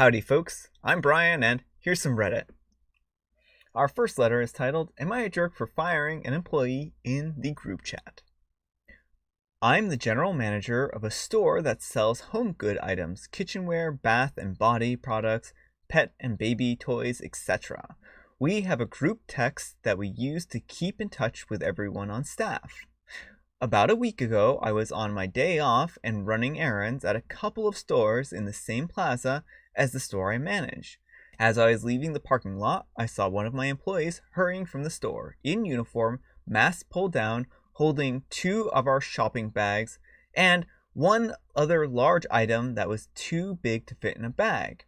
Howdy folks, I'm Brian and here's some Reddit. Our first letter is titled, Am I a Jerk for Firing an Employee in the Group Chat? I'm the general manager of a store that sells home good items, kitchenware, bath and body products, pet and baby toys, etc. We have a group text that we use to keep in touch with everyone on staff. About a week ago, I was on my day off and running errands at a couple of stores in the same plaza as the store I manage. As I was leaving the parking lot, I saw one of my employees hurrying from the store, in uniform, mask pulled down, holding two of our shopping bags, and one other large item that was too big to fit in a bag.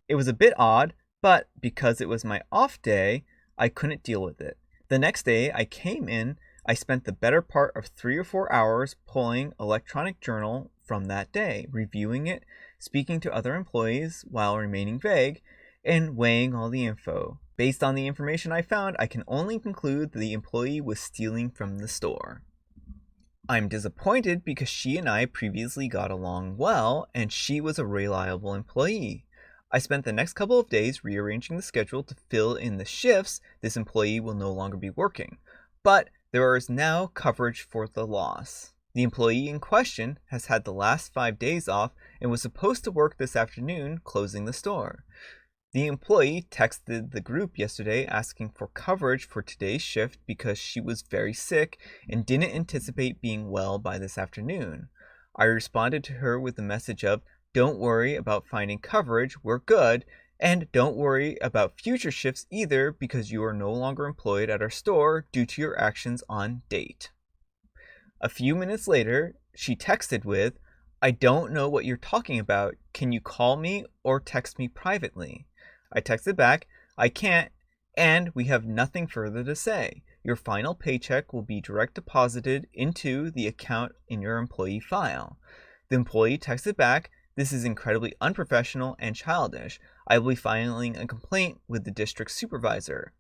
It was a bit odd, but because it was my off day, I couldn't deal with it. The next day I came in, I spent the better part of 3 or 4 hours pulling electronic journal from that day, reviewing it, speaking to other employees while remaining vague, and weighing all the info. Based on the information I found, I can only conclude that the employee was stealing from the store. I'm disappointed because she and I previously got along well, and she was a reliable employee. I spent the next couple of days rearranging the schedule to fill in the shifts this employee will no longer be working, but there is now coverage for the loss. The employee in question has had the last 5 days off and was supposed to work this afternoon closing the store. The employee texted the group yesterday asking for coverage for today's shift because she was very sick and didn't anticipate being well by this afternoon. I responded to her with the message of, "Don't worry about finding coverage, we're good, and don't worry about future shifts either because you are no longer employed at our store due to your actions on date." A few minutes later, she texted with, "I don't know what you're talking about. Can you call me or text me privately?" I texted back, "I can't, and we have nothing further to say. Your final paycheck will be direct deposited into the account in your employee file." The employee texted back, "This is incredibly unprofessional and childish. I will be filing a complaint with the district supervisor."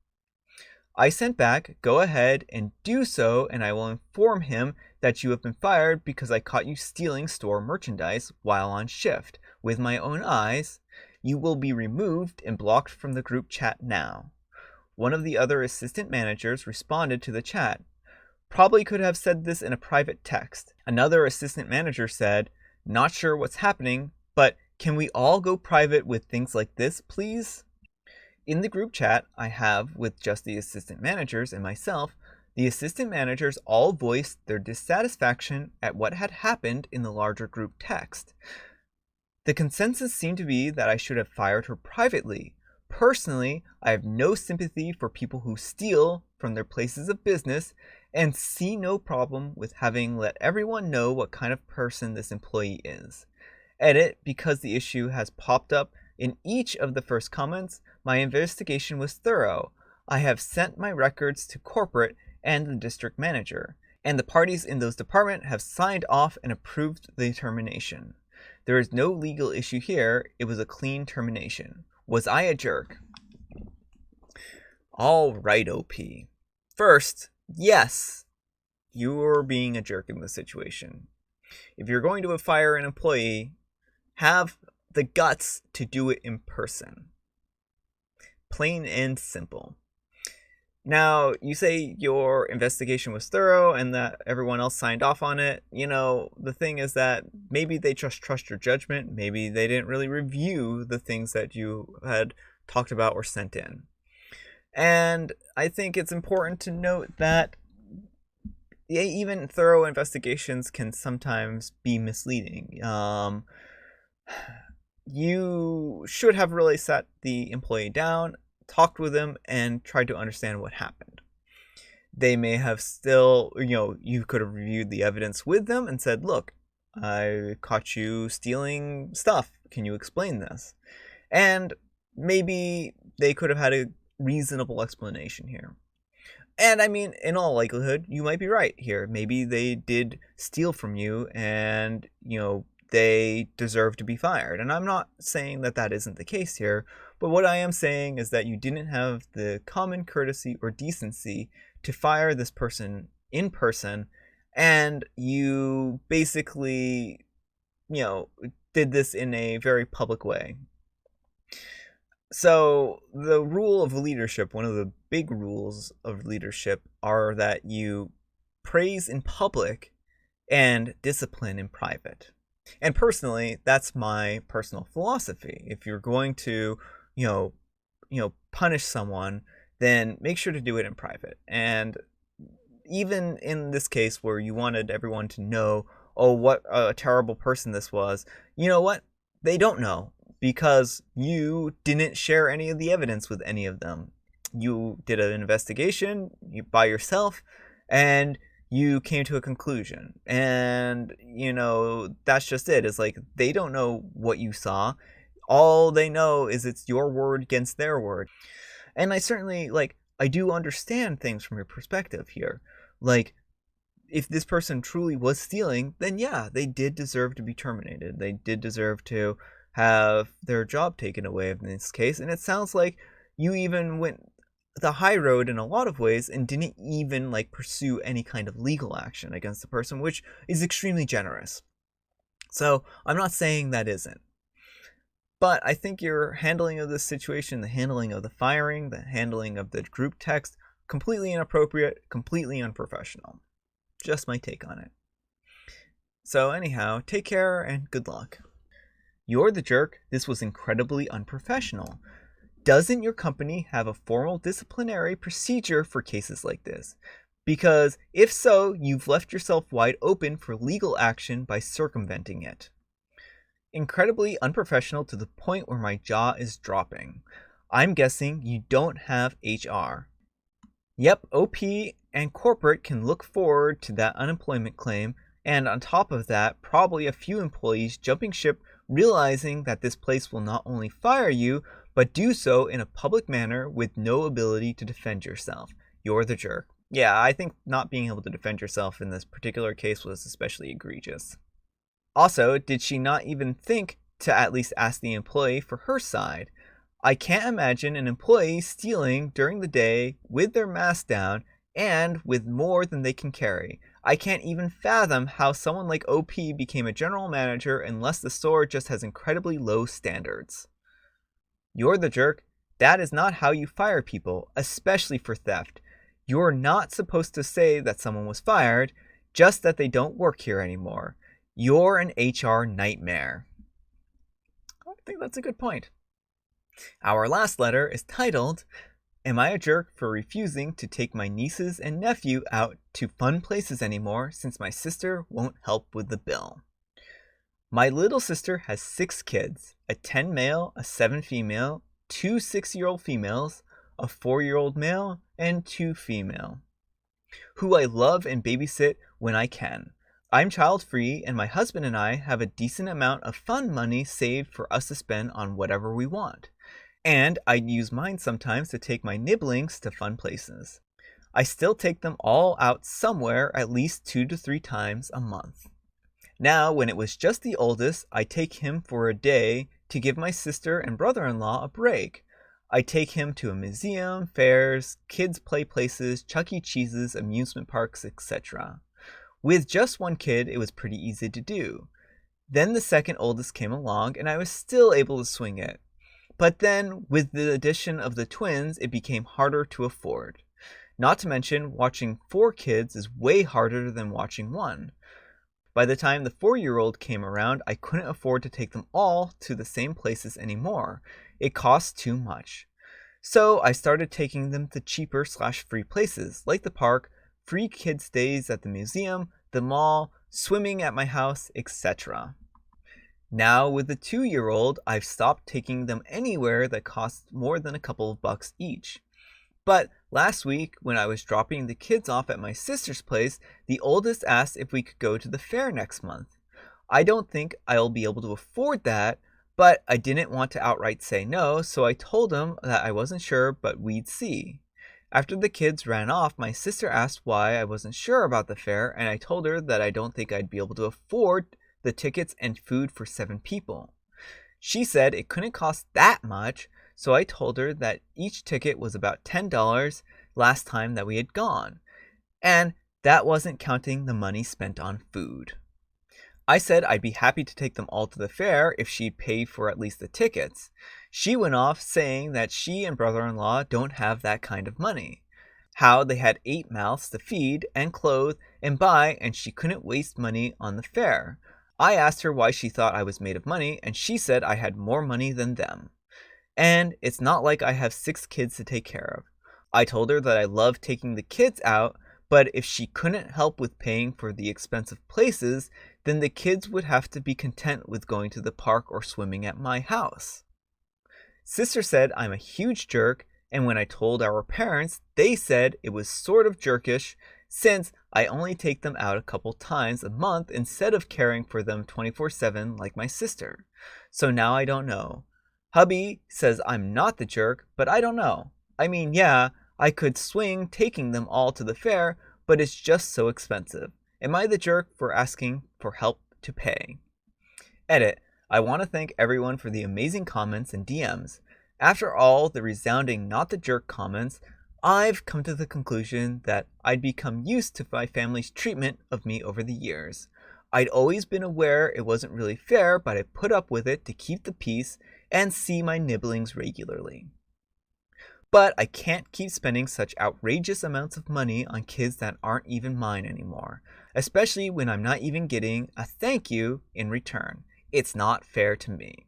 I sent back, "Go ahead and do so, and I will inform him that you have been fired because I caught you stealing store merchandise while on shift with my own eyes. You will be removed and blocked from the group chat now." One of the other assistant managers responded to the chat, "Probably could have said this in a private text." Another assistant manager said, "Not sure what's happening, but can we all go private with things like this, please?" In the group chat I have with just the assistant managers and myself, the assistant managers all voiced their dissatisfaction at what had happened in the larger group text. The consensus seemed to be that I should have fired her privately. Personally, I have no sympathy for people who steal from their places of business and see no problem with having let everyone know what kind of person this employee is. Edit, because the issue has popped up in each of the first comments, my investigation was thorough. I have sent my records to corporate and the district manager, and the parties in those departments have signed off and approved the termination. There is no legal issue here. It was a clean termination. Was I a jerk? All right, OP. First, yes, you're being a jerk in this situation. If you're going to fire an employee, have the guts to do it in person. Plain and simple. Now, you say your investigation was thorough and that everyone else signed off on it. The thing is that maybe they just trust your judgment. Maybe they didn't really review the things that you had talked about or sent in. And I think it's important to note that even thorough investigations can sometimes be misleading. You should have really sat the employee down, talked with them, and tried to understand what happened. They may have still, you could have reviewed the evidence with them and said, "Look, I caught you stealing stuff. Can you explain this?" And maybe they could have had a reasonable explanation here. And I mean, in all likelihood, you might be right here. Maybe they did steal from you and, they deserve to be fired. And I'm not saying that that isn't the case here, but what I am saying is that you didn't have the common courtesy or decency to fire this person in person, and you basically, did this in a very public way. So, the rule of leadership, one of the big rules of leadership, are that you praise in public and discipline in private. And personally, that's my personal philosophy. If you're going to, you know, punish someone, then make sure to do it in private. And even in this case where you wanted everyone to know, oh, what a terrible person this was, you know what? They don't know because you didn't share any of the evidence with any of them. You did an investigation by yourself and you came to a conclusion. And, that's just it. It's like they don't know what you saw. All they know is it's your word against their word. And I certainly, I do understand things from your perspective here. Like, if this person truly was stealing, then yeah, they did deserve to be terminated. They did deserve to have their job taken away in this case. And it sounds like you even went the high road in a lot of ways and didn't even pursue any kind of legal action against the person, which is extremely generous. So I'm not saying that isn't. But I think your handling of this situation, the handling of the firing, the handling of the group text, completely inappropriate, completely unprofessional. Just my take on it. So anyhow, take care and good luck. You're the jerk. This was incredibly unprofessional. Doesn't your company have a formal disciplinary procedure for cases like this? Because if so, you've left yourself wide open for legal action by circumventing it. Incredibly unprofessional to the point where my jaw is dropping. I'm guessing you don't have HR. Yep, OP and corporate can look forward to that unemployment claim, and on top of that, probably a few employees jumping ship realizing that this place will not only fire you, but do so in a public manner with no ability to defend yourself. You're the jerk. Yeah, I think not being able to defend yourself in this particular case was especially egregious. Also, did she not even think to at least ask the employee for her side? I can't imagine an employee stealing during the day with their mask down and with more than they can carry. I can't even fathom how someone like OP became a general manager unless the store just has incredibly low standards. You're the jerk. That is not how you fire people, especially for theft. You're not supposed to say that someone was fired, just that they don't work here anymore. You're an HR nightmare. I think that's a good point. Our last letter is titled, Am I a jerk for refusing to take my nieces and nephew out to fun places anymore since my sister won't help with the bill? My little sister has 6 kids, a 10 male, a 7 female, 2 6-year-old females, a 4-year-old male, and 2 female, who I love and babysit when I can. I'm child-free, and my husband and I have a decent amount of fun money saved for us to spend on whatever we want. And I'd use mine sometimes to take my nibblings to fun places. I still take them all out somewhere at least 2 to 3 times a month. Now, when it was just the oldest, I take him for a day to give my sister and brother-in-law a break. I take him to a museum, fairs, kids' play places, Chuck E. Cheese's, amusement parks, etc. With just one kid, it was pretty easy to do. Then the second oldest came along, and I was still able to swing it. But then, with the addition of the twins, it became harder to afford. Not to mention, watching 4 kids is way harder than watching one. By the time the 4-year-old came around, I couldn't afford to take them all to the same places anymore. It cost too much. So I started taking them to cheaper/free places, like the park, free kid stays at the museum, the mall, swimming at my house, etc. Now with the 2-year-old, I've stopped taking them anywhere that costs more than a couple of bucks each. But last week, when I was dropping the kids off at my sister's place, the oldest asked if we could go to the fair next month. I don't think I'll be able to afford that, but I didn't want to outright say no, so I told him that I wasn't sure, but we'd see. After the kids ran off, my sister asked why I wasn't sure about the fair, and I told her that I don't think I'd be able to afford the tickets and food for 7 people. She said it couldn't cost that much, so I told her that each ticket was about $10 last time that we had gone, and that wasn't counting the money spent on food. I said I'd be happy to take them all to the fair if she'd pay for at least the tickets. She went off saying that she and brother-in-law don't have that kind of money. How they had 8 mouths to feed and clothe and buy, and she couldn't waste money on the fair. I asked her why she thought I was made of money, and she said I had more money than them. And it's not like I have 6 kids to take care of. I told her that I love taking the kids out, but if she couldn't help with paying for the expensive places, then the kids would have to be content with going to the park or swimming at my house. Sister said I'm a huge jerk, and when I told our parents, they said it was sort of jerkish since I only take them out a couple times a month instead of caring for them 24/7 like my sister. So now I don't know. Hubby says I'm not the jerk, but I don't know. I mean, yeah, I could swing taking them all to the fair, but it's just so expensive. Am I the jerk for asking for help to pay? Edit. I want to thank everyone for the amazing comments and DMs. After all the resounding not the jerk comments, I've come to the conclusion that I'd become used to my family's treatment of me over the years. I'd always been aware it wasn't really fair, but I put up with it to keep the peace and see my nibblings regularly. But I can't keep spending such outrageous amounts of money on kids that aren't even mine anymore, especially when I'm not even getting a thank you in return. It's not fair to me.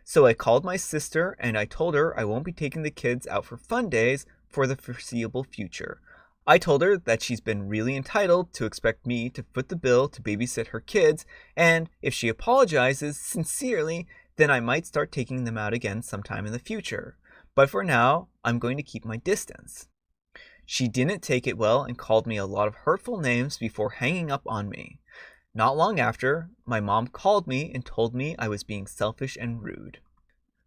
So I called my sister and I told her I won't be taking the kids out for fun days for the foreseeable future. I told her that she's been really entitled to expect me to foot the bill to babysit her kids, and if she apologizes sincerely, then I might start taking them out again sometime in the future. But for now, I'm going to keep my distance. She didn't take it well and called me a lot of hurtful names before hanging up on me. Not long after, my mom called me and told me I was being selfish and rude.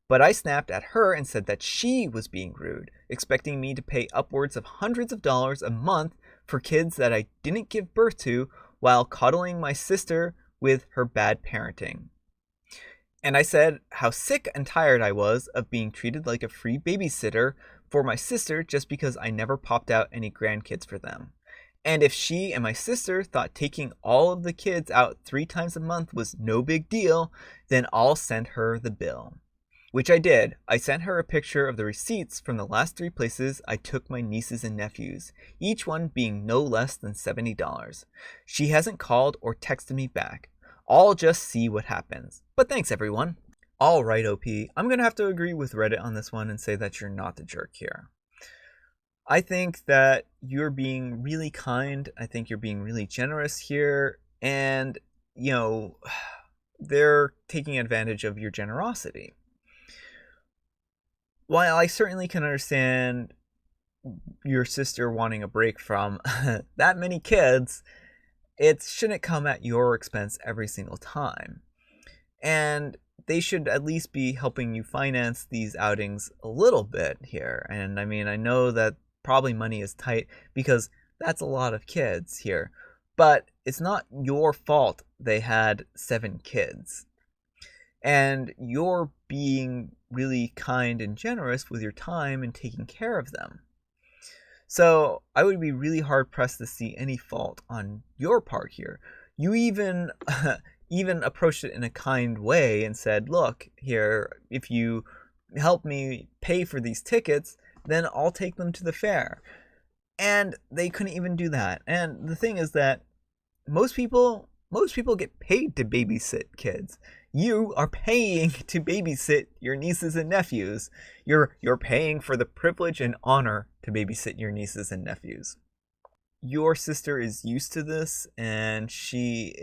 But I snapped at her and said that she was being rude, expecting me to pay upwards of hundreds of dollars a month for kids that I didn't give birth to while coddling my sister with her bad parenting. And I said how sick and tired I was of being treated like a free babysitter for my sister just because I never popped out any grandkids for them. And if she and my sister thought taking all of the kids out 3 times a month was no big deal, then I'll send her the bill. Which I did. I sent her a picture of the receipts from the last 3 places I took my nieces and nephews, each one being no less than $70. She hasn't called or texted me back. I'll just see what happens. But thanks, everyone. Alright, OP. I'm going to have to agree with Reddit on this one and say that you're not the jerk here. I think that you're being really kind. I think you're being really generous here. And, they're taking advantage of your generosity. While I certainly can understand your sister wanting a break from that many kids, it shouldn't come at your expense every single time. And they should at least be helping you finance these outings a little bit here. And I mean, I know that probably money is tight because that's a lot of kids here. But it's not your fault they had 7 kids. And you're being really kind and generous with your time and taking care of them. So I would be really hard pressed to see any fault on your part here. You even approached it in a kind way and said, look, here, if you help me pay for these tickets, then I'll take them to the fair. And they couldn't even do that. And the thing is that most people get paid to babysit kids. You are paying to babysit your nieces and nephews. You're paying for the privilege and honor to babysit your nieces and nephews. Your sister is used to this, and she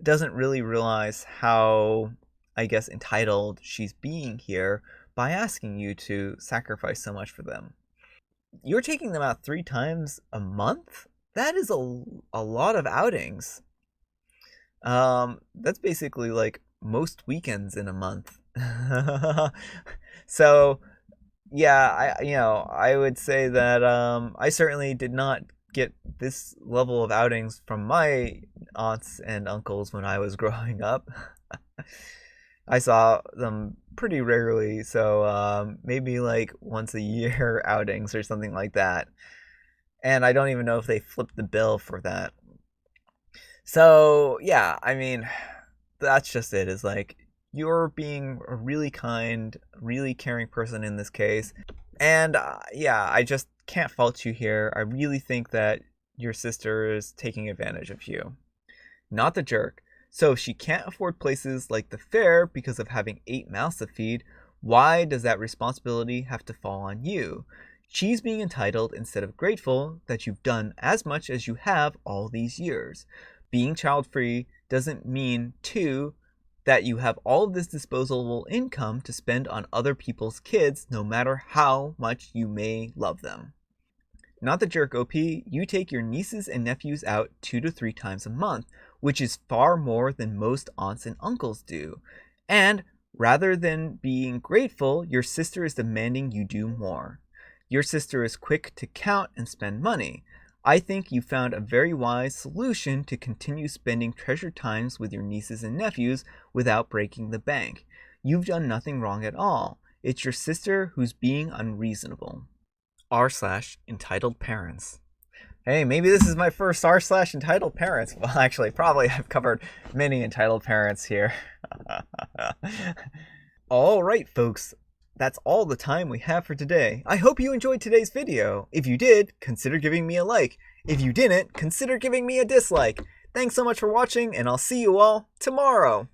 doesn't really realize how, I guess, entitled she's being here by asking you to sacrifice so much for them. You're taking them out 3 times a month? That is a lot of outings. That's basically like most weekends in a month. So, yeah, I would say that I certainly did not get this level of outings from my aunts and uncles when I was growing up. I saw them pretty rarely, so maybe like once a year outings or something like that. And I don't even know if they flipped the bill for that. So, yeah, I mean, that's just it. Is like, You're being a really kind, really caring person in this case. And yeah, I just can't fault you here. I really think that your sister is taking advantage of you, not the jerk. So if she can't afford places like the fair because of having 8 mouths to feed, why does that responsibility have to fall on you? She's being entitled instead of grateful that you've done as much as you have all these years. Being child-free doesn't mean, too, that you have all of this disposable income to spend on other people's kids, no matter how much you may love them. Not the jerk, OP. You take your nieces and nephews out 2 to 3 times a month, which is far more than most aunts and uncles do. And rather than being grateful, your sister is demanding you do more. Your sister is quick to count and spend money. I think you found a very wise solution to continue spending treasured times with your nieces and nephews without breaking the bank. You've done nothing wrong at all. It's your sister who's being unreasonable. r/entitled parents. Hey, maybe this is my first r/entitled parents. Well, actually, probably I've covered many entitled parents here. All right, folks. That's all the time we have for today. I hope you enjoyed today's video. If you did, consider giving me a like. If you didn't, consider giving me a dislike. Thanks so much for watching, and I'll see you all tomorrow.